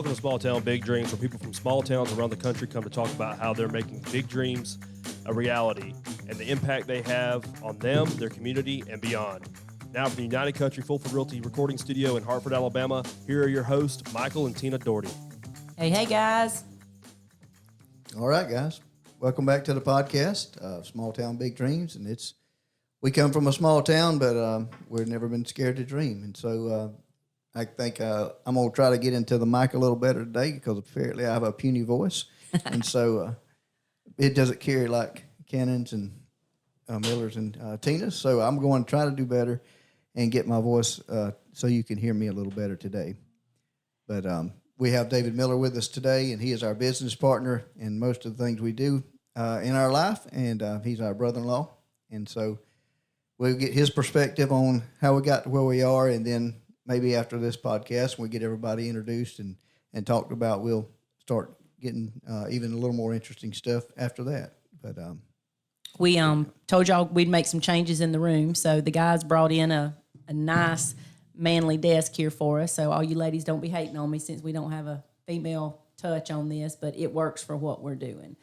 Welcome to Small Town Big Dreams, where people from small towns around the country come to talk about how they're making big dreams a reality and the impact they have on them, their community, and beyond. Now from the United Country Fulford Realty Recording Studio in Hartford, Alabama, here are your hosts, Michael and Tina Doherty. Hey, guys. All right, guys. Welcome back to the podcast, Small Town Big Dreams. And we come from a small town, but we've never been scared to dream. And so I think I'm going to try to get into the mic a little better today because apparently I have a puny voice. And so it doesn't carry like Cannon's and Miller's and Tina's. So I'm going to try to do better and get my voice so you can hear me a little better today. But we have David Miller with us today, and he is our business partner in most of the things we do in our life, and he's our brother-in-law. And so we'll get his perspective on how we got to where we are, and then maybe after this podcast, when we get everybody introduced and talked about, we'll start getting even a little more interesting stuff after that. But we told y'all we'd make some changes in the room, so the guys brought in a nice manly desk here for us. So all you ladies don't be hating on me since we don't have a female touch on this, but it works for what we're doing.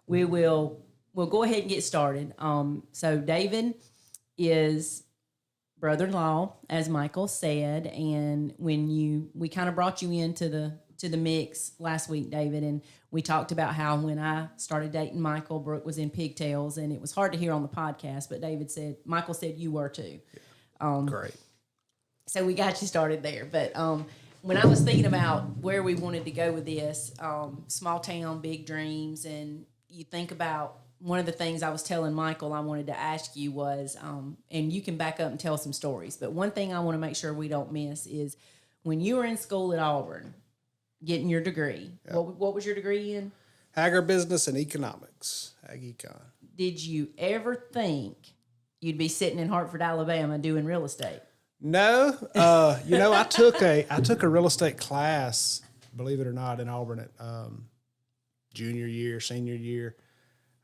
We'll go ahead and get started. So David is brother-in-law, as Michael said, and we kind of brought you into the mix last week, David, and we talked about how when I started dating Michael, Brooke was in pigtails, and it was hard to hear on the podcast, but Michael said you were too. Great. So we got you started there. But when I was thinking about where we wanted to go with this, small town, big dreams, and you think about one of the things I was telling Michael I wanted to ask you was, and you can back up and tell some stories, but one thing I want to make sure we don't miss is when you were in school at Auburn getting your degree, what was your degree in? Agribusiness and economics, Ag-Econ. Did you ever think you'd be sitting in Hartford, Alabama doing real estate? No, I took a real estate class, believe it or not, in Auburn at junior year, senior year.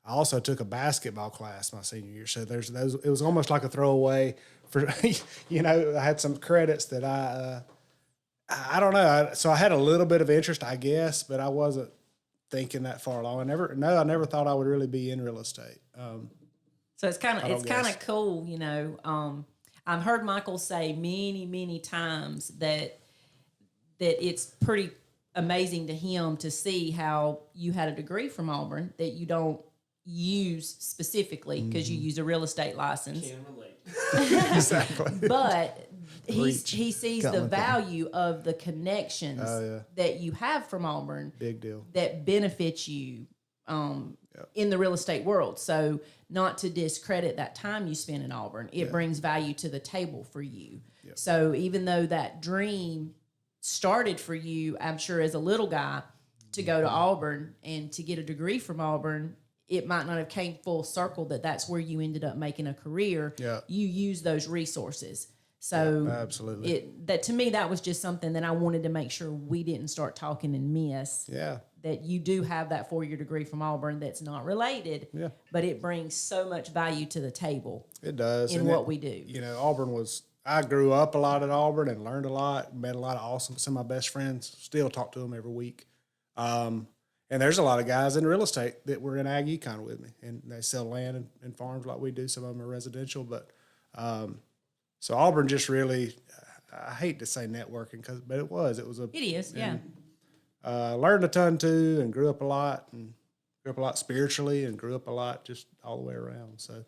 I also took a basketball class my senior year. So there's those. It was almost like a throwaway for, I had some credits that I don't know. So I had a little bit of interest, I guess, but I wasn't thinking that far along. I never thought I would really be in real estate. So it's kind of cool, I've heard Michael say many, many times that it's pretty amazing to him to see how you had a degree from Auburn that you don't use specifically because you use a real estate license. Can relate. Exactly. But he sees the value of the connections that you have from Auburn. Big deal. That benefits you in the real estate world. So not to discredit that time you spent in Auburn, it brings value to the table for you. Yep. So even though that dream started for you, I'm sure as a little guy, to go to Auburn and to get a degree from Auburn, it might not have came full circle that's where you ended up making a career. Yeah. You use those resources. So absolutely. To me, that was just something that I wanted to make sure we didn't start talking and miss. Yeah. That you do have that 4-year degree from Auburn that's not related, but it brings so much value to the table. It does. In what we do. I grew up a lot at Auburn and learned a lot, met a lot of some of my best friends, still talk to them every week. And there's a lot of guys in real estate that were in Ag-Econ with me, and they sell land and farms like we do. Some of them are residential, but so Auburn just really, I hate to say networking, but it was. It is, yeah. Learned a ton too, and grew up a lot spiritually, and grew up a lot just all the way around. So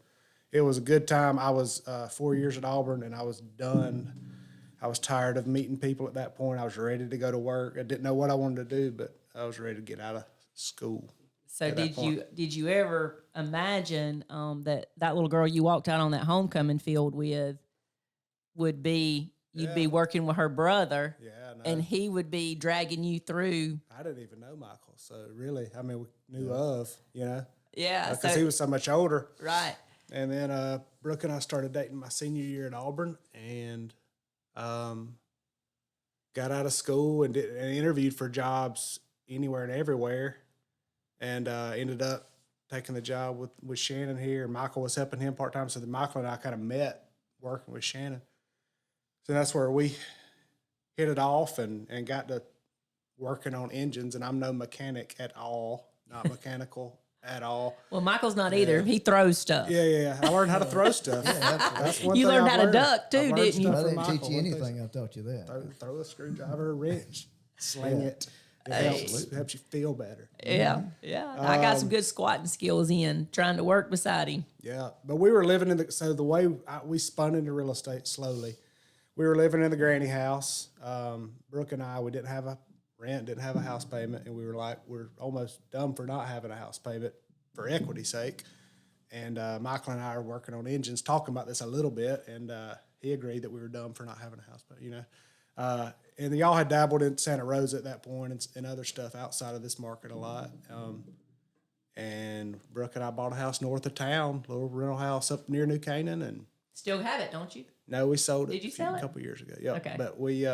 it was a good time. I was 4 years at Auburn, and I was done. I was tired of meeting people at that point. I was ready to go to work. I didn't know what I wanted to do, but I was ready to get out of school. So did you ever imagine that little girl you walked out on that homecoming field with would be you'd be working with her brother? Yeah. And he would be dragging you through. I didn't even know Michael, so really, we knew of, Yeah. Because he was so much older. Right. And then Brooke and I started dating my senior year at Auburn, and got out of school and interviewed for jobs anywhere and everywhere, and ended up taking the job with Shannon here. Michael was helping him part-time, so Michael and I kind of met working with Shannon. So that's where we hit it off and got to working on engines, and I'm no mechanic at all, not mechanical at all. Well, Michael's not either. He throws stuff. Yeah. I learned how to throw stuff. That's one You thing learned I've how to duck, too, I've learned didn't you? stuff I from didn't teach Michael. you One thing- anything. I taught you that. Throw a screwdriver, a wrench, sling it. It helps you feel better. Yeah. I got some good squatting skills in trying to work beside him. Yeah, but we were living in the way we spun into real estate slowly. We were living in the granny house. Brooke and I, we didn't have a rent, didn't have a house payment, and we were like, we're almost dumb for not having a house payment for equity's sake. And Michael and I are working on engines, talking about this a little bit, and he agreed that we were dumb for not having a house payment, and y'all had dabbled in Santa Rosa at that point and other stuff outside of this market a lot. And Brooke and I bought a house north of town, little rental house up near New Canaan, and Still have it, don't you? no, we sold it. Did you sell it? A couple years ago? Yeah. Okay. But we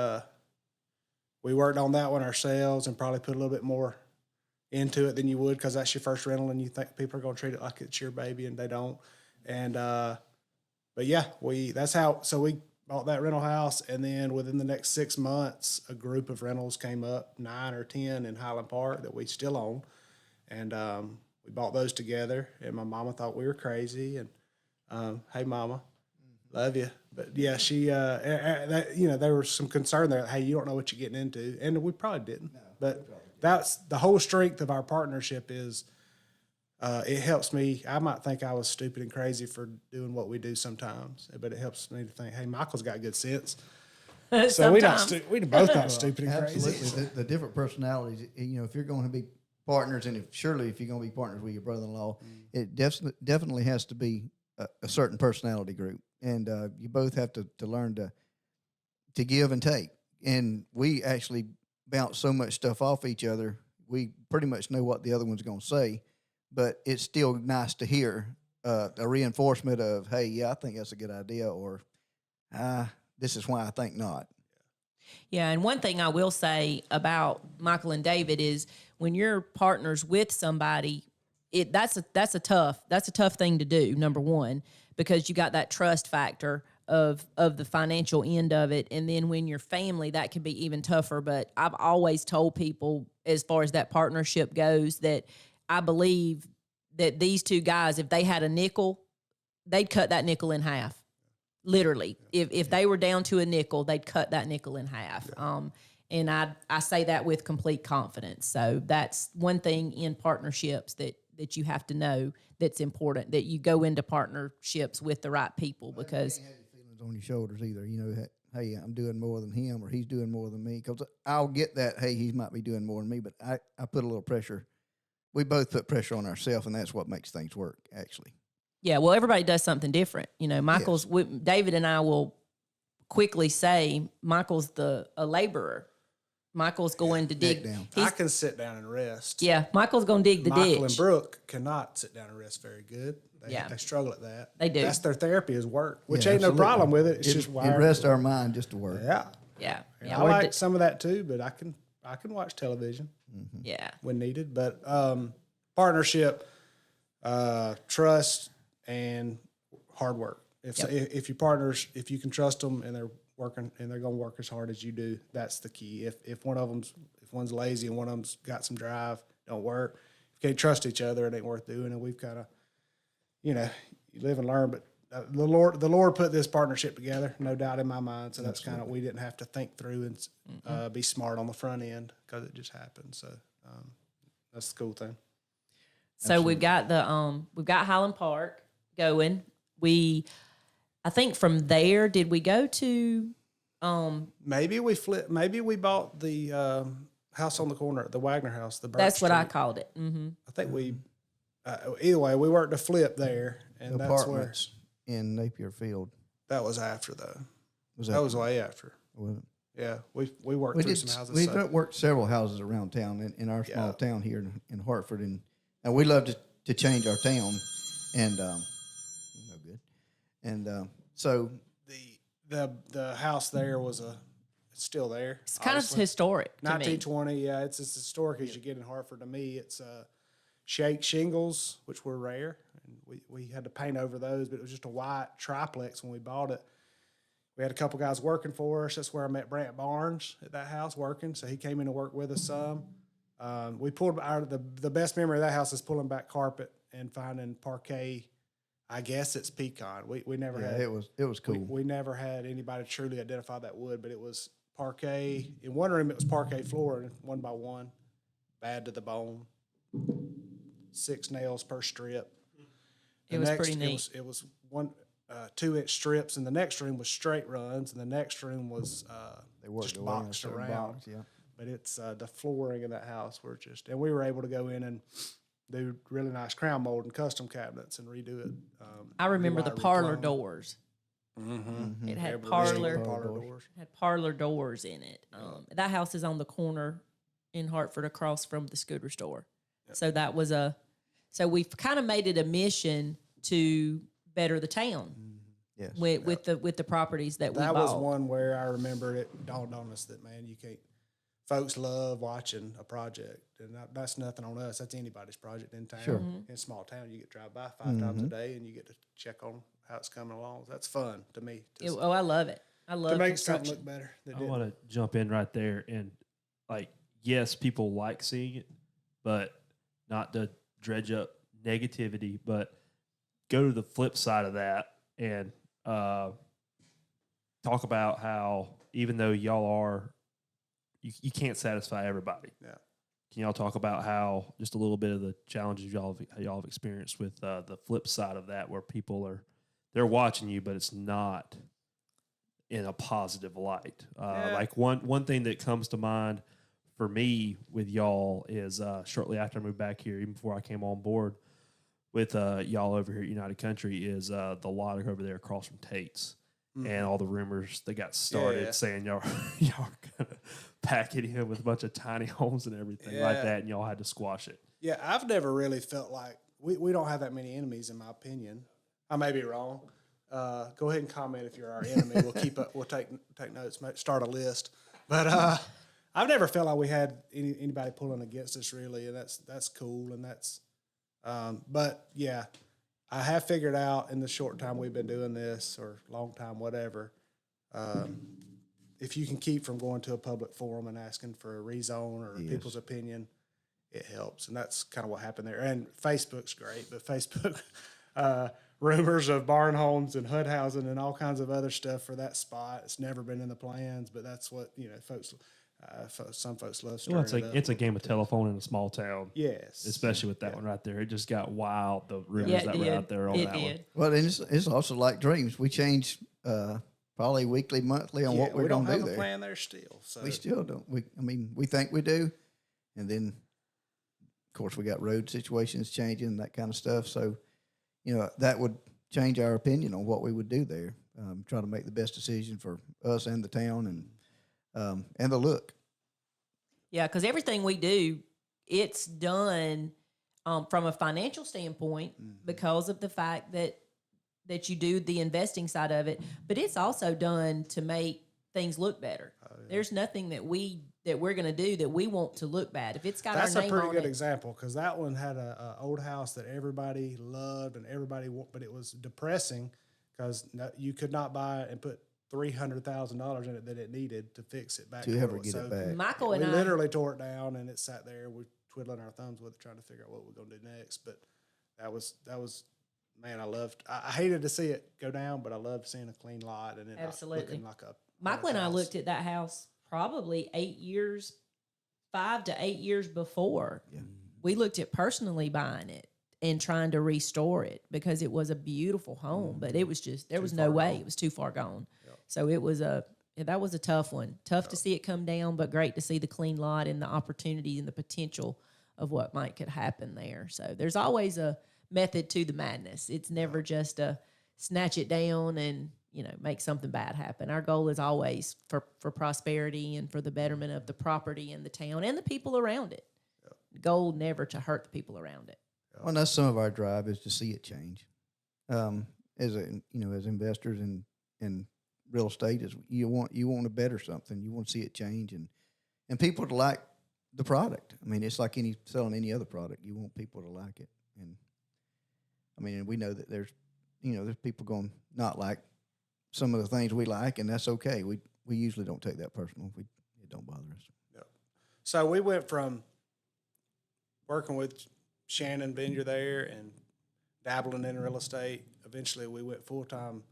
worked on that one ourselves and probably put a little bit more into it than you would because that's your first rental and you think people are going to treat it like it's your baby and they don't. And but yeah, that's how. So we bought that rental house, and then within the next 6 months, a group of rentals came up, 9 or 10 in Highland Park that we still own, and we bought those together. And my mama thought we were crazy, and hey, mama, love you. But yeah, she, there was some concern there. Hey, you don't know what you're getting into, and we probably didn't. But that's the whole strength of our partnership is. It helps me. I might think I was stupid and crazy for doing what we do sometimes, but it helps me to think, hey, Michael's got good sense. So we both not stupid and crazy. Absolutely. The different personalities, if you're going to be partners, and if you're going to be partners with your brother-in-law, it definitely has to be a certain personality group. And you both have to learn to give and take. And we actually bounce so much stuff off each other, we pretty much know what the other one's going to say. But it's still nice to hear a reinforcement of, hey, yeah, I think that's a good idea, or this is why I think not. Yeah, and one thing I will say about Michael and David is when you're partners with somebody, that's a tough thing to do, number one, because you got that trust factor of the financial end of it. And then when you're family, that can be even tougher. But I've always told people, as far as that partnership goes, that I believe that these two guys, if they had a nickel, they'd cut that nickel in half. Literally. If they were down to a nickel, they'd cut that nickel in half. Yeah. And I say that with complete confidence. So that's one thing in partnerships that you have to know that's important, that you go into partnerships with the right people, because you can't have your feelings on your shoulders either. Hey, I'm doing more than him, or he's doing more than me. Because I'll get that, hey, he might be doing more than me, but I put a little pressure. We both put pressure on ourselves, and that's what makes things work, actually. Yeah, well, everybody does something different. David and I will quickly say Michael's a laborer. Michael's going to dig down. I can sit down and rest. Yeah, Michael's going to dig the Michael ditch. and Brooke cannot sit down and rest very good. They struggle at that. They do. That's their therapy is work, which Yeah, ain't absolutely. no problem with it. It's just It wired. rests our mind just to work. Yeah. Yeah. I like some of that too, but I can watch television Yeah. when needed. But partnership, trust, and hard work. If your partners, if you can trust them and they're working and they're going to work as hard as you do, that's the key. If one's lazy and one of them's got some drive, don't work. If you can't trust each other, it ain't worth doing. And we've kind of, you live and learn. But the Lord put this partnership together, no doubt in my mind. So that's kind of, we didn't have to think through and be smart on the front end because it just happened. So that's the cool thing. So we've got Highland Park going. I think from there, did we go to? Maybe we bought the house on the corner, the Wagner house. That's what I called it. Mm-hmm. I think we. Either way, we worked a flip there, and The that's where apartments in Napier Field. that was after though. Was That was way after. was it? Yeah, we worked through some houses. We so- worked several houses around town in our small town here in Hartford, and we love to change our town, and no good, and so the house there was it's still there. It's kind of obviously. historic to me. 1920. Yeah, it's as historic as you get in Hartford. To me, it's shake shingles, which were rare, and we had to paint over those, but it was just a white triplex when we bought it. We had a couple guys working for us. That's where I met Brant Barnes at that house working. So he came in to work with us some. We pulled the best memory of that house is pulling back carpet and finding parquet. I guess it's pecan. We never Yeah, had it was cool. we never had anybody truly identify that wood, but it was parquet. In one room, it was parquet floor, one by one, bad to the bone. 6 nails per strip. It was pretty neat. It was 2-inch strips, and the next room was straight runs, and the next room was They worked just away in a boxed certain around. box, yeah. But it's the flooring in that house were just, and we were able to go in and do really nice crown mold and custom cabinets and redo it. I remember the parlor recline. doors. Mm-hmm. It had Every parlor doors. had parlor doors in it. That house is on the corner in Hartford, across from the scooter store. So that was so we've kind of made it a mission to better the town Yes. with the properties that we That bought. was one where I remember it dawned on us that, man, you can't. Folks love watching a project, and that's nothing on us. That's anybody's project in town. Sure. Mm-hmm. In a small town, you get to drive by 5 times a day, and you get to check on how it's coming along. That's fun to me. I love it. I love To make something construction. look better. that I didn't. want to jump in right there and like, yes, people like seeing it, but not to dredge up negativity, but go to the flip side of that and talk about how even though y'all are, you can't satisfy everybody. Yeah. Can y'all talk about how just a little bit of the challenges y'all have experienced with the flip side of that, where people they're watching you, but it's not in a positive light. Like one thing that comes to mind for me with y'all is shortly after I moved back here, even before I came on board with y'all over here at United Country, is the lot over there across from Tate's. And all the rumors that got started saying y'all are gonna pack it in with a bunch of tiny homes and everything like that, and y'all had to squash it. Yeah, I've never really felt like we don't have that many enemies, in my opinion. I may be wrong. Go ahead and comment if you're our enemy. We'll keep up. We'll take notes. Start a list. But I've never felt like we had anybody pulling against us really, and that's cool. And that's but yeah, I have figured out in the short time we've been doing this, or long time, whatever. If you can keep from going to a public forum and asking for a rezone or people's opinion, it helps. And that's kind of what happened there. And Facebook's great, but Facebook rumors of barn homes and HUD housing and all kinds of other stuff for that spot. It's never been in the plans, but that's what, folks, some folks love stirring Well, it up. it's a game of telephone in a small town. Yes. Especially with that one right there. It just got wild, the rumors that were out there on that one. Well, and it's also like dreams. We change probably weekly, monthly on what we're we don't going to do have a there. plan there still. So We still don't. We think we do, and then of course we got road situations changing, that kind of stuff. So, that would change our opinion on what we would do there. Try to make the best decision for us and the town, and the look. Yeah, because everything we do, it's done from a financial standpoint because of the fact that you do the investing side of it, but it's also done to make things look better. There's nothing that we're going to do that we want to look bad. If it's got that's our a name pretty on good it, example, because that one had a old house that everybody loved and but it was depressing because you could not buy it and put $300,000 in it that it needed to fix it back To ever get it back. Michael We and I, literally tore it down, and it sat there. We're twiddling our thumbs with it, trying to figure out what we're going to do next. But that was man, I hated to see it go down, but I loved seeing a clean lot and it Absolutely. looking like a Michael and I house. looked at that house probably 5 to 8 years before. Yeah. We looked at personally buying it and trying to restore it because it was a beautiful home, but it was just, there was no way. It was too far gone. Yep. So it was that was a tough one. Tough to see it come down, but great to see the clean lot and the opportunity and the potential of what could happen there. So there's always a method to the madness. It's never just a snatch it down and, make something bad happen. Our goal is always for prosperity and for the betterment of the property and the town and the people around it. Yep. The goal never to hurt the people around it. Well, and that's some of our drive is to see it change. As investors in real estate, is you want to better something. You want to see it change and people to like the product. I mean, it's like selling any other product. You want people to like it, and we know that there's people going not like some of the things we like, and that's okay. We usually don't take that personal. It don't bother us. So we went from working with Shannon Bender there and dabbling in real estate. Eventually, we went full time.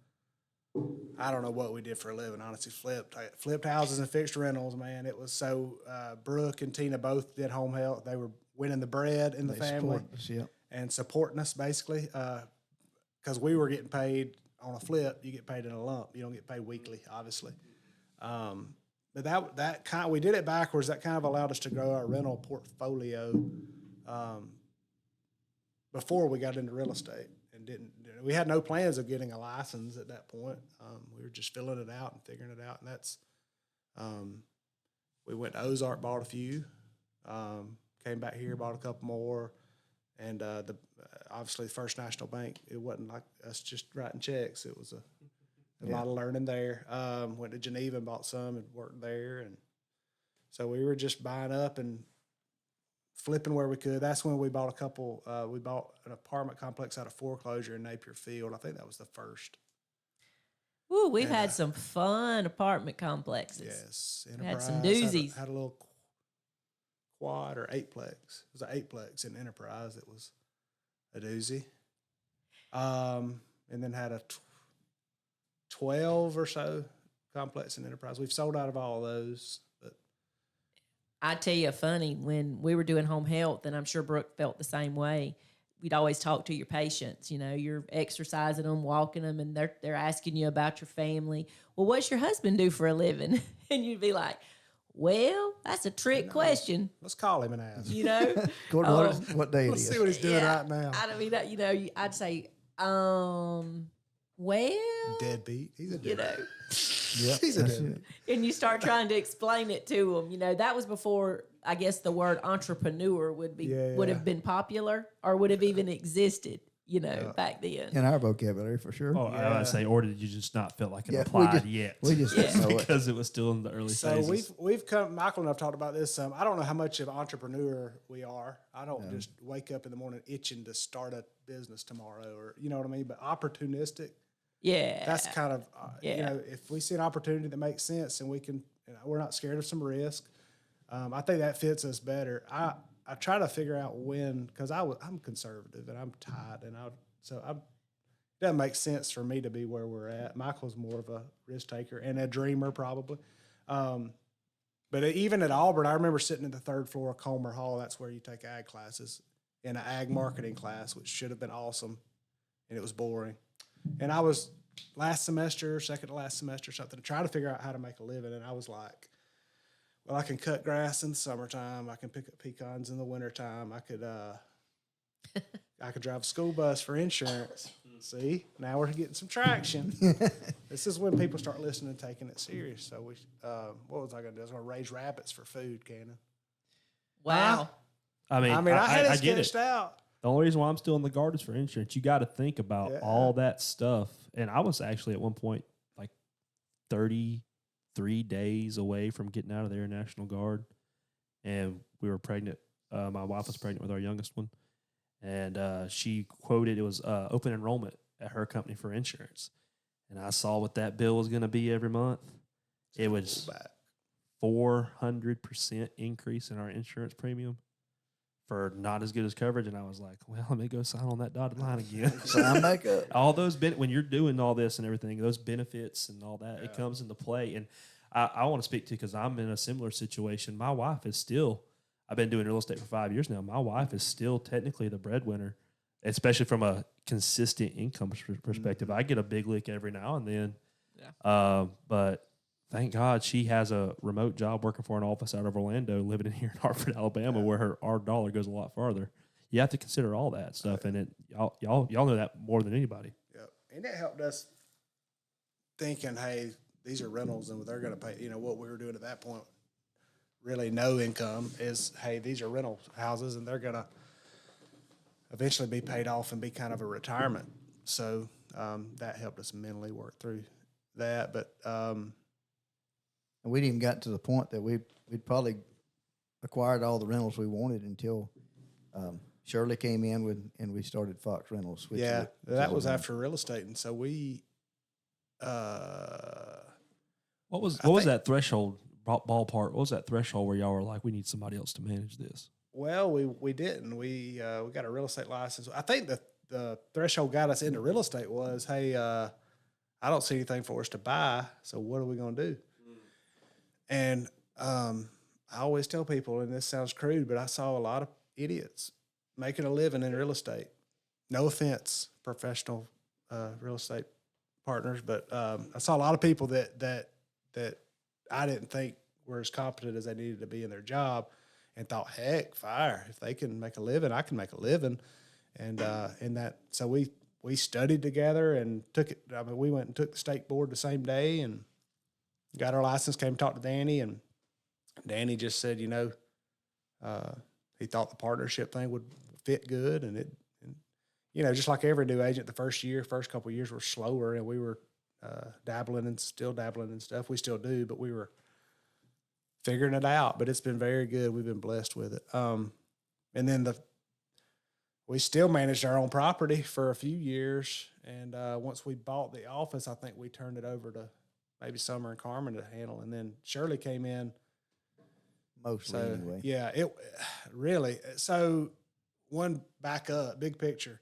I don't know what we did for a living. Honestly, flipped houses and fixed rentals. Man, it was so. Brooke and Tina both did home health. They were winning the bread in the They family support us, yep. and supporting us basically. Because we were getting paid on a flip, you get paid in a lump. You don't get paid weekly, obviously. But that kind, we did it backwards. That kind of allowed us to grow our rental portfolio before we got into real estate, and we had no plans of getting a license at that point. We were just filling it out and figuring it out, and that's we went to Ozark, bought a few, came back here, bought a couple more, and obviously First National Bank. It wasn't like us just writing checks. It was a lot of learning there. Went to Geneva and bought some and worked there. And so we were just buying up and flipping where we could. That's when we bought a couple. We bought an apartment complex out of foreclosure in Napier Field. I think that was the first. Ooh, we've had some fun apartment complexes. Yes. We had some Enterprise doozies. Had a little quad or eightplex. It was an eightplex in Enterprise. It was a doozy. And then had a 12 or so complex in Enterprise. We've sold out of all of those. But I tell you, funny, when we were doing home health, and I'm sure Brooke felt the same way, we'd always talk to your patients. You know, you're exercising them, walking them, and they're asking you about your family. Well, what's your husband do for a living? And you'd be like, well, that's a trick question. let's call him and ask. You know, Gordon, what day it Let's is? see what he's doing right now. I don't mean that. You know, I'd say, well, Deadbeat. He's a you deadbeat. know. Yep, He's a that's deadbeat. it. And you start trying to explain it to them. You know, that was before, I guess, the word entrepreneur would have been popular or would have even existed, you know, back then. In our vocabulary, for sure. Oh, I would say, or did you just not feel like it Yeah, applied yet? We just didn't know it. because it was still in the early So phases. we've come. Michael and I've talked about this. I don't know how much of an entrepreneur we are. I don't just wake up in the morning itching to start a business tomorrow, or you know what I mean. But opportunistic. Yeah. That's kind of you Yeah. know, if we see an opportunity that makes sense and we can, you know, we're not scared of some risk. I think that fits us better. I try to figure out when, because I'm conservative and I'm tight, and it doesn't make sense for me to be where we're at. Michael's more of a risk taker and a dreamer probably. But even at Auburn, I remember sitting at the third floor of Comer Hall. That's where you take ag classes, in an ag marketing class, which should have been awesome, and it was boring. And I was second to last semester, something, trying to figure out how to make a living. And I was like, well, I can cut grass in the summertime. I can pick up pecans in the wintertime. I could drive a school bus for insurance. See, now we're getting some traction. This is when people start listening and taking it serious. So what was I going to do? I was going to raise rabbits for food, Cannon. Wow. I mean, I had it I get it. sketched out. The only reason why I'm still in the guard is for insurance. You got to think about all that stuff. And I was actually at one point like 33 days away from getting out of the Air National Guard. And we were pregnant. My wife was pregnant with our youngest one. And she quoted it was open enrollment at her company for insurance. And I saw what that bill was going to be every month. It was 400% increase in our insurance premium for not as good as coverage. And I was like, well, let me go sign on that dotted line again. Sign back up. All those when you're doing all this and everything, those benefits and all that, it comes into play. And I want to speak to, because I'm in a similar situation. My wife is still, I've been doing real estate for 5 years now. My wife is still technically the breadwinner, especially from a consistent income perspective. I get a big lick every now and then. Yeah. But thank God she has a remote job working for an office out of Orlando, living in here in Hartford, Alabama, where our dollar goes a lot farther. You have to consider all that stuff, and y'all know that more than anybody. Yep. And it helped us thinking, hey, these are rentals and they're going to pay, you know, what we were doing at that point, really no income, is, hey, these are rental houses and they're going to eventually be paid off and be kind of a retirement. So that helped us mentally work through that. But And we'd even got to the point that we'd probably acquired all the rentals we wanted until Shirley came in and we started Fox Rentals. Which yeah, is that was after real estate. And so we What was that threshold ballpark? What was that threshold where y'all were like, we need somebody else to manage this? Well, we didn't. We got a real estate license. I think the threshold got us into real estate was, hey, I don't see anything for us to buy, so what are we going to do? And I always tell people, and this sounds crude, but I saw a lot of idiots making a living in real estate. No offense, professional real estate partners, but I saw a lot of people that I didn't think were as competent as they needed to be in their job, and thought, heck, fire! If they can make a living, I can make a living. And so we studied together and took it. I mean, we went and took the state board the same day and got our license. Came and talked to Danny, and Danny just said, he thought the partnership thing would fit good, and just like every new agent, the first couple of years were slower, and we were still dabbling in stuff. We still do, but we were figuring it out. But it's been very good. We've been blessed with it. And then we still managed our own property for a few years, and once we bought the office, I think we turned it over to maybe Summer and Carmen to handle, and then Shirley came in. Mostly, anyway. Yeah, it really. So one back up, big picture.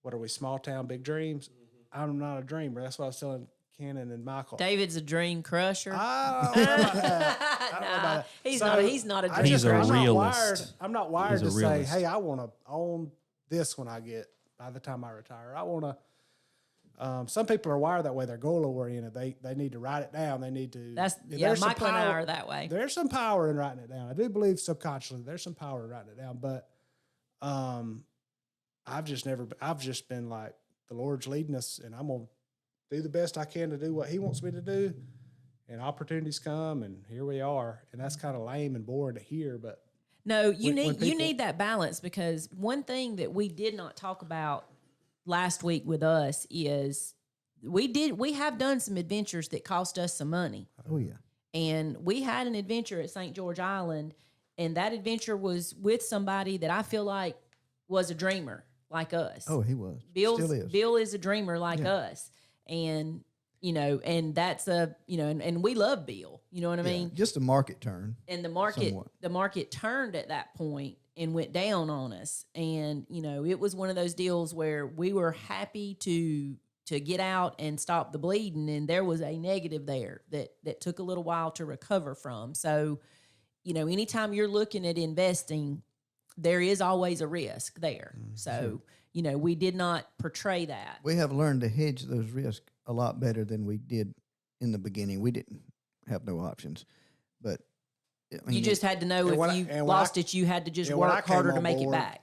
What are we? Small town, big dreams. I'm not a dreamer. That's what I was telling Cannon and Michael. David's a dream crusher. I don't know about that. I don't know about that. He's not a dream He's a crusher. realist. I'm not wired He's a to say, realist. hey, I want to own this when I get, by the time I retire. I want to. Some people are wired that way. They're goal oriented. They need to write it down. They need to. There's some Michael and I power- are that way. There's some power in writing it down. I do believe subconsciously there's some power in writing it down. But I've just been like, the Lord's leading us, and I'm gonna do the best I can to do what He wants me to do. And opportunities come, and here we are. And that's kind of lame and boring to hear, but No, you when you people- need that balance, because one thing that we did not talk about last week with us is we have done some adventures that cost us some money. Oh yeah. And we had an adventure at St. George Island, and that adventure was with somebody that I feel like was a dreamer like us. Oh, he was. Bill Still is. Bill is a dreamer like us. And and that's and we love Bill. You know what I Yeah, mean? just a market turn. And somewhat. the market turned at that point and went down on us. And it was one of those deals where we were happy to get out and stop the bleeding, and there was a negative there that took a little while to recover from. So, anytime you're looking at investing, there is always a risk there. So, we did not portray that. We have learned to hedge those risks a lot better than we did in the beginning. We didn't have no options, but I mean, You just had to know And when if I- you and when I- lost it, you had to just and when I work came harder to on make it board, back.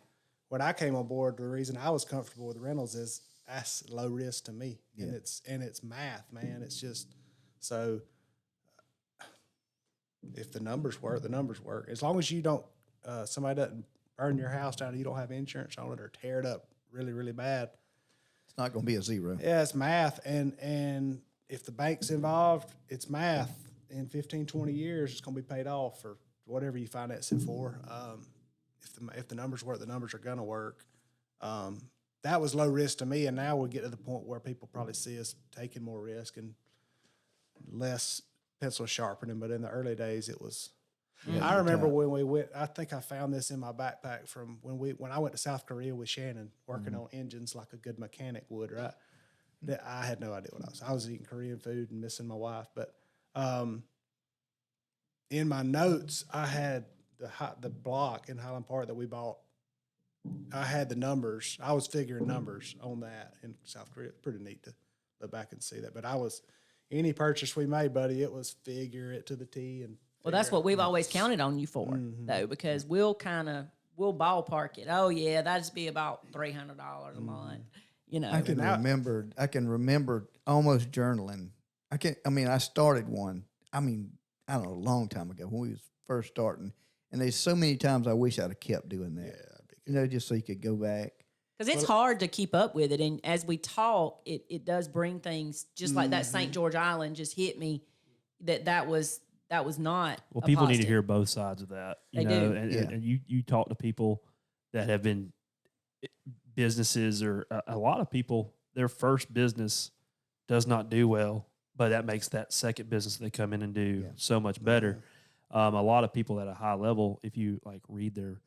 when I came on board, the reason I was comfortable with rentals is that's low risk to me, and it's math, man. It's just so if the numbers work, the numbers work. As long as you don't, somebody doesn't burn your house down, and you don't have insurance on it or tear it up really, really bad. it's not going to be a zero. Yeah, it's math, and if the bank's involved, it's math. In 15, 20 years, it's going to be paid off for whatever you finance it for. If the numbers work, the numbers are going to work. That was low risk to me, and now we get to the point where people probably see us taking more risk and less pencil sharpening. But in the early days, it was. I remember when we went. I think I found this in my backpack from when I went to South Korea with Shannon, working on engines like a good mechanic would. Right, that I had no idea what I was. I was eating Korean food and missing my wife, but. In my notes, I had the block in Highland Park that we bought. I had the numbers. I was figuring numbers on that in South Korea. It's pretty neat to look back and see that. But any purchase we made, buddy, it was figure it to the T. And Well, that's what we've always counted on you for, though, because we'll ballpark it. Oh yeah, that'd just be about $300 a month. I can remember almost journaling. I started one. I don't know, a long time ago when we was first starting. And there's so many times I wish I'd have kept doing that. Just so you could go back. Because it's hard to keep up with it. And as we talk, it does bring things just like that St. George Island just hit me that was not. Well, a people need to positive. hear both sides of that. They do. And you talk to people that have been businesses or a lot of people, their first business does not do well, but that makes that second business they come in and do so much better. A lot of people at a high level, if you like read their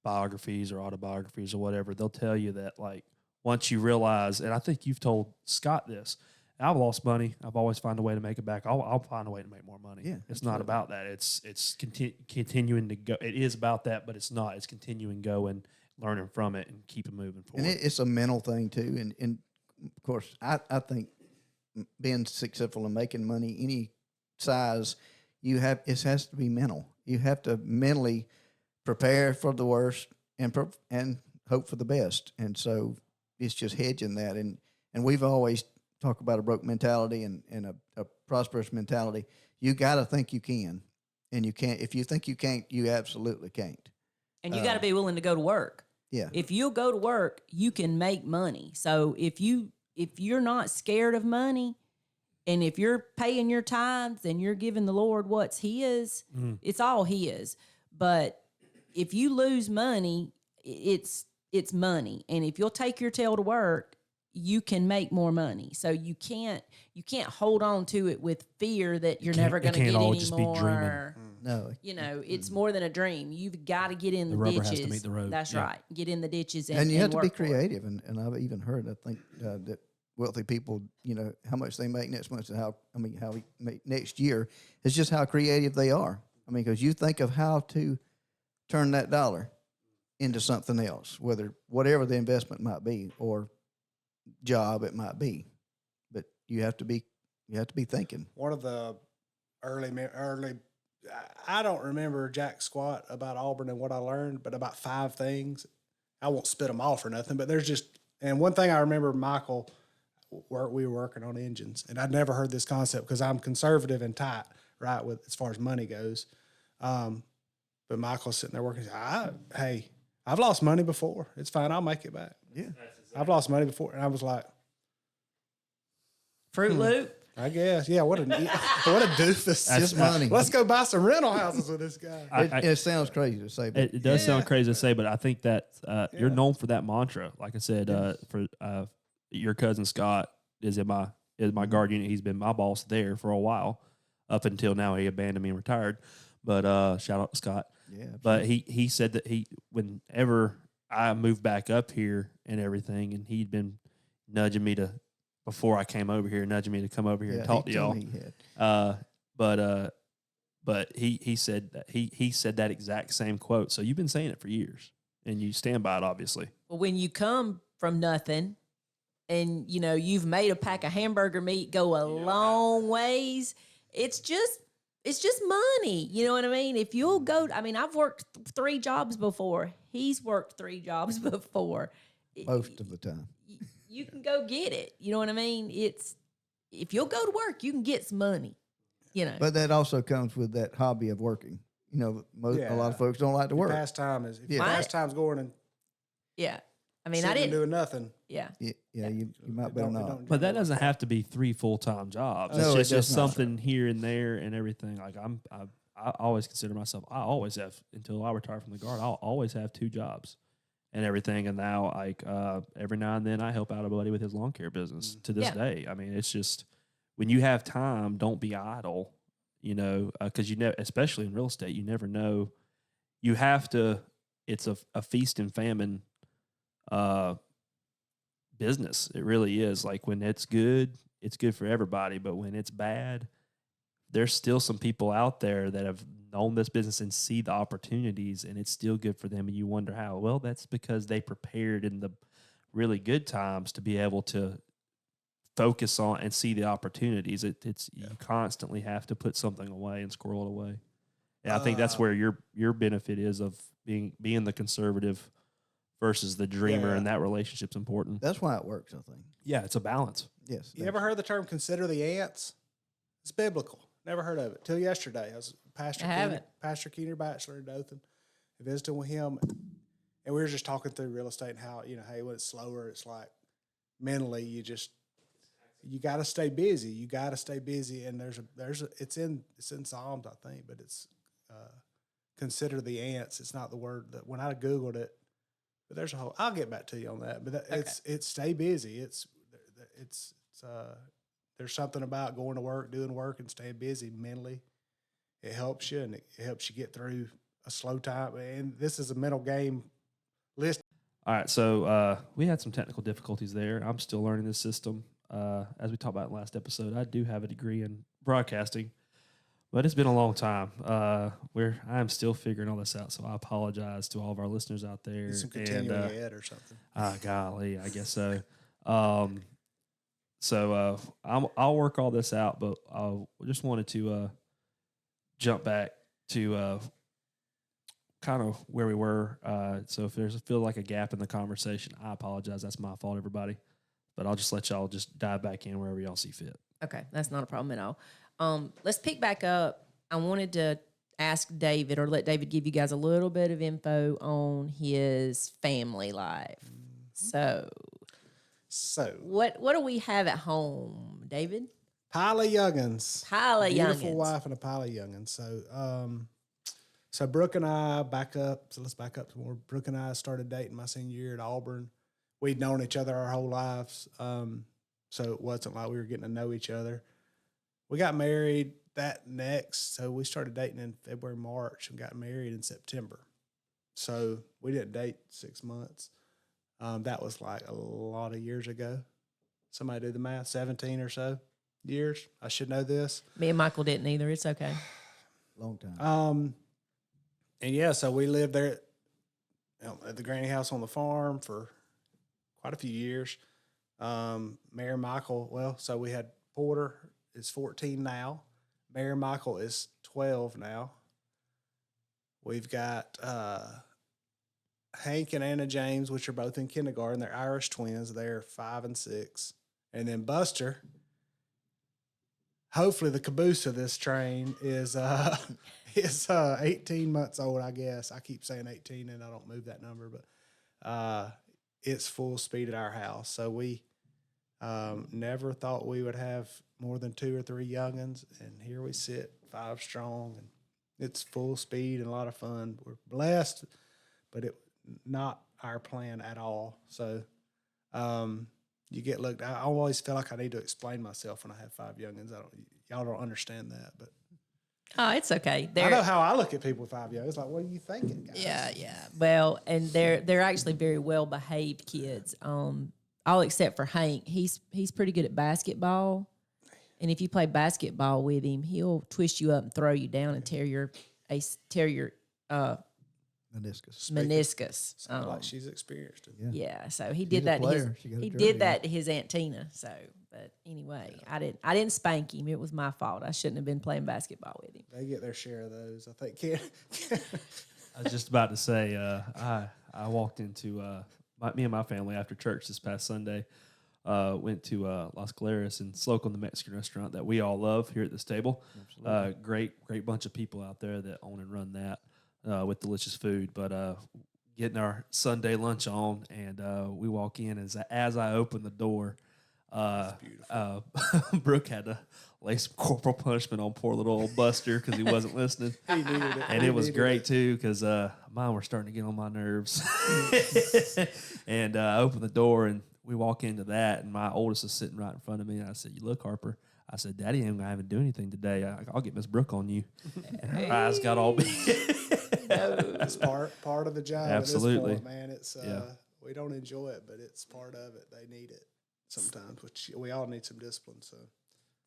biographies or autobiographies or whatever, they'll tell you that like once you realize, and I think you've told Scott this, I've lost money. I've always found a way to make it back. I'll find a way to make more money. Yeah, it's not about that. It's continuing to go. It is about that, but it's not. It's continuing going, learning from it, and keeping moving forward. And it's a mental thing too. And of course, I think being successful in making money any size, it has to be mental. You have to mentally prepare for the worst and hope for the best. And so it's just hedging that. And we've always talked about a broke mentality and a prosperous mentality. You got to think you can, and you can't. If you think you can't, you absolutely can't. And you got to be willing to go to work. Yeah. If you'll go to work, you can make money. So if you're not scared of money, and if you're paying your tithes and you're giving the Lord what's His, it's all His. But if you lose money, it's money. And if you'll take your tail to work, you can make more money. So you can't hold on to it with fear that you're never going to get all any just be more. dreaming. No. You know, it's more than a dream. You've got to get in the rubber ditches. has to meet the road. That's Yeah. right. Get in the ditches And you have to be work for it. creative. And I've even heard, I think, that wealthy people, how much they make next month and how we make next year is just how creative they are. I mean, because you think of how to turn that dollar into something else, whatever the investment might be or job it might be. But you have to be thinking. One of the early, I don't remember jack squat about Auburn and what I learned, but about 5 things. I won't spit them off or nothing, but there's just, and one thing I remember, Michael, we were working on engines, and I'd never heard this concept because I'm conservative and tight, right, with as far as money goes. But Michael's sitting there working. Hey, I've lost money before. It's fine. I'll make it back. Yeah. I've lost money before, and I was like, Fruit Loop. I guess, yeah. What a doofus. Just money. Let's go buy some rental houses with this guy. It sounds crazy to say, but It does sound crazy to say, but I think that you're known for that mantra. Like I said, for your cousin Scott is my guard unit. He's been my boss there for a while, up until now. He abandoned me and retired. But shout out to Scott. yeah. But he said that whenever I moved back up here and everything, and he'd been nudging me to, before I came over here, nudging me to come over here and talk to y'all. But he said that he said that exact same quote. So you've been saying it for years, and you stand by it, obviously. Well, when you come from nothing and, you've made a pack of hamburger meat go a long ways, it's just money. You know what I mean? If you'll go, I've worked 3 jobs before. He's worked 3 jobs before. Most of the time. You can go get it. You know what I mean? If you'll go to work, you can get some money. But that also comes with that hobby of working. A lot of folks don't like to work. Pastime is, if Yeah. your pastime's going and Yeah. I sitting and didn't. doing nothing. Yeah. Yeah, you might better not. But that doesn't have to be 3 full-time jobs. No, it It's just does not. something here and there and everything. Like I always consider myself. I always have, until I retire from the guard. I'll always have 2 jobs and everything. And now, every now and then, I help out a buddy with his lawn care business to this Yeah. day. It's just, when you have time, don't be idle. Because especially in real estate, you never know. You have to. It's a feast and famine business. It really is. Like, when it's good for everybody. But when it's bad, there's still some people out there that have known this business and see the opportunities, and it's still good for them. And you wonder how. Well, that's because they prepared in the really good times to be able to focus on and see the opportunities. You constantly have to put something away and squirrel it away. And I think that's where your benefit is of being the conservative versus the dreamer, and that relationship's important. That's why it works, I think. Yeah, it's a balance. Yes. You ever heard the term "consider the ants"? It's biblical. Never heard of it till yesterday. I was Pastor Keener Batchelor in Dothan, visiting with him, and we were just talking through real estate and how hey, when it's slower, it's like mentally you got to stay busy. You got to stay busy, and it's in Psalms, I think, but it's consider the ants. It's not the word that when I Googled it, but there's a whole. I'll get back to you on that. But it's stay busy. It's there's something about going to work, doing work, and staying busy mentally. It helps you, and it helps you get through a slow time. And this is a mental game list. All right, so we had some technical difficulties there. I'm still learning this system. As we talked about in the last episode, I do have a degree in broadcasting, but it's been a long time. I'm still figuring all this out, so I apologize to all of our listeners out there. Some continuing ed or something. Golly, I guess so. I'll work all this out, but I just wanted to jump back to kind of where we were. So if there's feel like a gap in the conversation, I apologize. That's my fault, everybody. But I'll just let y'all just dive back in wherever y'all see fit. Okay, that's not a problem at all. Let's pick back up. I wanted to ask David or let David give you guys a little bit of info on his family life. So what do we have at home, David? Pile of youngins. Pile of Beautiful youngins. wife and a pile of youngins. So Brooke and I back up. So let's back up some more. Brooke and I started dating my senior year at Auburn. We'd known each other our whole lives. So it wasn't like we were getting to know each other. We got married that next. So we started dating in February, March, and got married in September. So we didn't date 6 months. That was like a lot of years ago. Somebody do the math, 17 or so years. I should know this. Me and Michael didn't either. It's okay. Long time. And yeah, so we lived there at the granny house on the farm for quite a few years. Mayor Michael, so we had Porter is 14 now. Mayor Michael is 12 now. We've got Hank and Anna James, which are both in kindergarten. They're Irish twins. They're 5 and 6. And then Buster, hopefully the caboose of this train is 18 months old, I guess. I keep saying 18 and I don't move that number, but it's full speed at our house. So we never thought we would have more than 2 or 3 youngins, and here we sit, 5 strong, and it's full speed and a lot of fun. We're blessed, but it not our plan at all. So you get looked. I always feel like I need to explain myself when I have 5 youngins. Y'all don't understand that, but Oh, it's okay. I know how I look at people with 5 youngins. Like, what are you thinking, guys? Yeah. Well, and they're actually very well behaved kids. All except for Hank. He's pretty good at basketball, and if you play basketball with him, he'll twist you up and throw you down and tear your meniscus. Sounds like she's experienced it. Yeah, so he She's did a that. player. She got a He jersey did that to his Aunt Tina. So, but anyway, I didn't spank him. It was my fault. I shouldn't have been playing basketball with him. They get their share of those. I think. I was just about to say, I walked into me and my family after church this past Sunday. Went to Las Galeras and Slocum, the Mexican restaurant that we all love here at this table. Great bunch of people out there that own and run that with delicious food. But getting our Sunday lunch on, and we walk in. As I open the door, Brooke had to lay some corporal punishment on poor little old Buster because he wasn't listening. He needed it. And He it was needed great it. too because mine were starting to get on my nerves. And I opened the door and we walk into that, and my oldest is sitting right in front of me. And I said, "You look, Harper." I said, "Daddy ain't gonna have to do anything today. I'll get Miss Brooke on you." And her eyes got all big. It's part of the job. Absolutely. At this point, man. It's we don't enjoy it, but it's part of it. They need it sometimes, which we all need some discipline.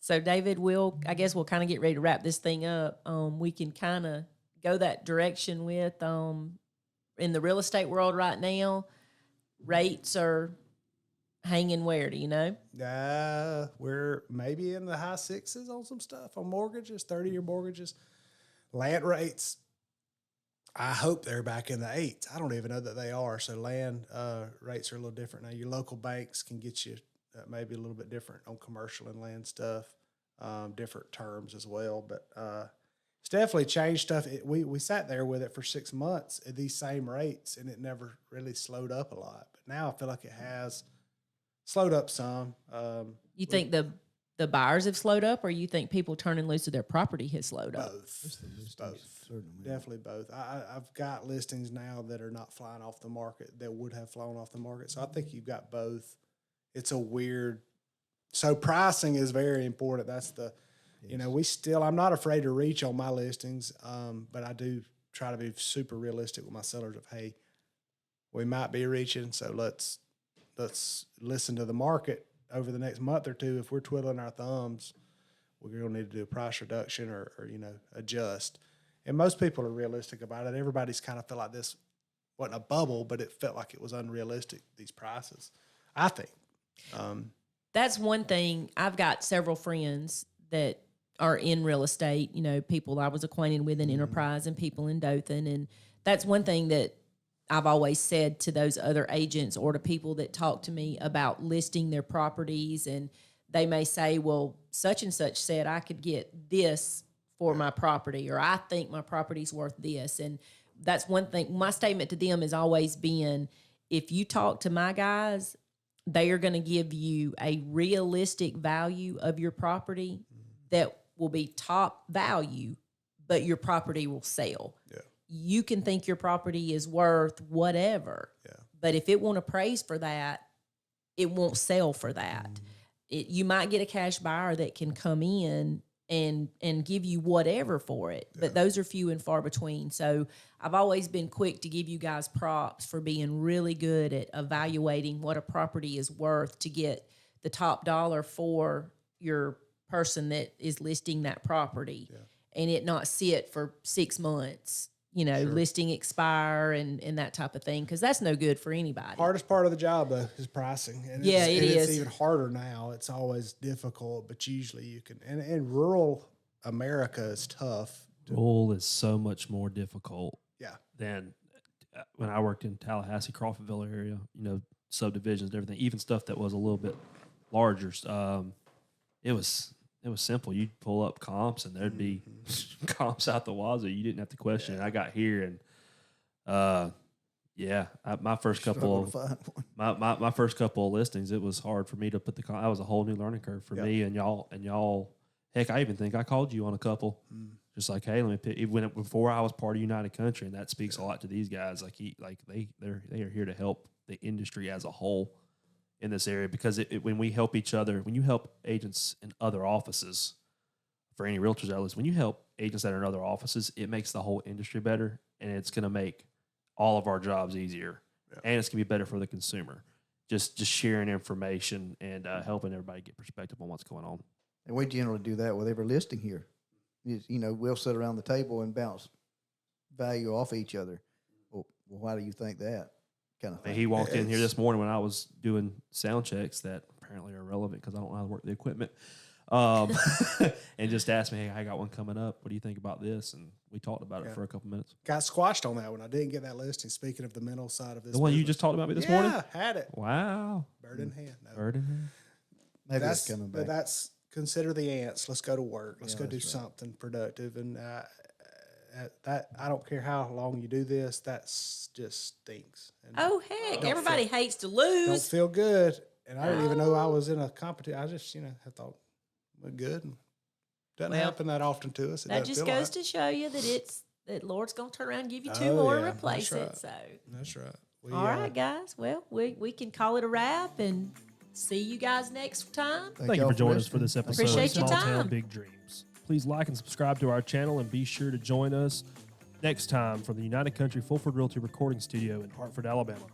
So, David, I guess we'll kind of get ready to wrap this thing up. We can kind of go that direction with in the real estate world right now. Rates are hanging where? Do you know? We're maybe in the high 6s on some stuff on mortgages, 30-year mortgages. Land rates, I hope they're back in the 8s. I don't even know that they are. So land rates are a little different now. Your local banks can get you maybe a little bit different on commercial and land stuff, different terms as well. But it's definitely changed stuff. We sat there with it for 6 months at these same rates, and it never really slowed up a lot. But now I feel like it has slowed up some. You think the buyers have slowed up, or you think people turning loose of their property has slowed up? Both. Definitely both. I've got listings now that are not flying off the market that would have flown off the market. So I think you've got both. It's a weird So pricing is very important. That's the, you know, I'm not afraid to reach on my listings, but I do try to be super realistic with my sellers of, hey, we might be reaching, so let's listen to the market over the next month or two. If we're twiddling our thumbs, we're going to need to do a price reduction or you know, adjust. And most people are realistic about it. Everybody's kind of felt like this wasn't a bubble, but it felt like it was unrealistic, these prices, I think. That's one thing. I've got several friends that are in real estate, you know, people I was acquainted with in Enterprise and people in Dothan. And that's one thing that I've always said to those other agents or to people that talk to me about listing their properties. And they may say, well, such and such said I could get this for my property, or I think my property's worth this. And that's one thing. My statement to them has always been, if you talk to my guys, they are going to give you a realistic value of your property that will be top value, but your property will sell. Yeah. You can think your property is worth whatever, but if it won't appraise for that, it won't sell for that. You might get a cash buyer that can come in and give you whatever for it, but those are few and far between. So I've always been quick to give you guys props for being really good at evaluating what a property is worth to get the top dollar for your person that is listing that property, and it not sit for 6 months, you know, listing expire and that type of thing, because that's no good for anybody. Hardest part of the job, though, is pricing. And Yeah, it's even harder now. It's always difficult, but usually you can. And in rural America, is tough. Rural is so much more difficult Yeah. than when I worked in Tallahassee, Crawfordville area, you know, subdivisions and everything, even stuff that was a little bit larger. It was simple. You'd pull up comps and there'd be comps out the wazoo. You didn't have to question it. I got here and my first couple Struggle to find one. my first couple of listings, it was hard for me to put that was a whole new learning curve for me and y'all. Heck, I even think I called you on a couple. Just like, hey, let me pick, even before I was part of United Country, and that speaks a lot to these guys. They are here to help the industry as a whole in this area, because when we help each other, when you help agents in other offices, for any realtors out there, when you help agents that are in other offices, it makes the whole industry better, and it's going to make all of our jobs easier, and it's going to be better for the consumer. Just sharing information and helping everybody get perspective on what's going on. And we generally do that with every listing here. You know, we'll sit around the table and bounce value off each other. Well, why do you think that? Kind of thing. And he walked in here this morning when I was doing sound checks that apparently are relevant because I don't know how to work the equipment. And just asked me, hey, I got one coming up. What do you think about this? And we talked about it for a couple minutes. Got squashed on that one. I didn't get that listing. Speaking of the mental side of this. The one you business. just talked about me this morning? Yeah, had it. Wow. Bird in hand. No. Bird in hand. Maybe that's coming back. But that's consider the ants. Let's go to work. Let's go do that's right. something productive. And that I don't care how long you do this. Just stinks. And Oh, heck. Everybody hates to don't lose. feel good. And I didn't even know I was in a competition. I just I thought we're good. And doesn't Well, happen that often to us. It That doesn't just feel goes like. to show you that Lord's going to turn around and give you two Oh, more yeah, and replace that's it. right. So, That's right. We, all right, guys. Well, we can call it a wrap and see you guys next time. Thank you y'all for joining us for listening. this episode Appreciate of your Small time. Town Big Dreams. Please like and subscribe to our channel, and be sure to join us next time from the United Country Fulford Realty Recording Studio in Hartford, Alabama.